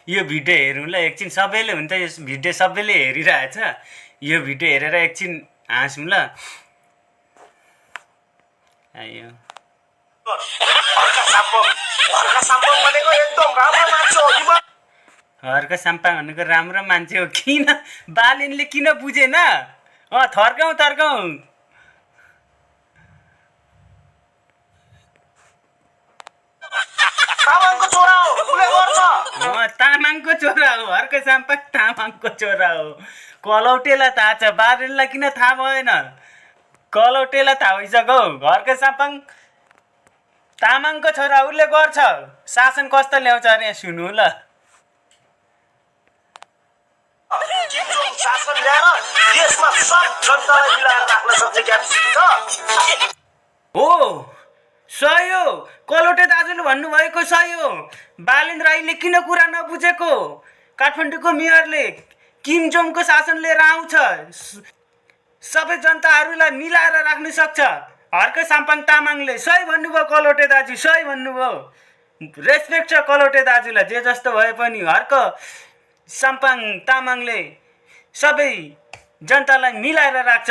यो भिडियो हेरौँ ल एकछिन सबैले हुन्छ यो भिडियो सबैले हेरिरहेछ यो भिडियो हेरेर एकछिन हाँसौँ ल आयो हर्क साम्पाङ भनेको राम्रो मान्छे हो किन बालिनले किन बुझेन थर्काउँ थर्काउँ तामाङको छोरा हो हर्क साम्पाङ तामाङको छोरा हो कलौटेलाई थाहा छ बारेनलाई किन थाहा भएन कलौटेलाई थाहा भइसक्यो हर्क साम्पाङ तामाङको छोरा उसले गर्छ शासन कस्तो ल्याउँछ अरे सुन्नु ल हो सही हो कलौटे दाजुले भन्नुभएको सही हो बालेन राईले किन कुरा नबुझेको काठमाडौँको मेयरले किम जोङको शासन लिएर आउँछ सबै जनताहरूलाई मिलाएर राख्न सक्छ हर्क साम्पाङ तामाङले सही भन्नुभयो कलौटे दाजु सही भन्नुभयो रेस्पेक्ट छ कलौटे दाजुलाई जे जस्तो भए पनि हर्क साम्पाङ तामाङले सबै जनतालाई मिलाएर राख्छ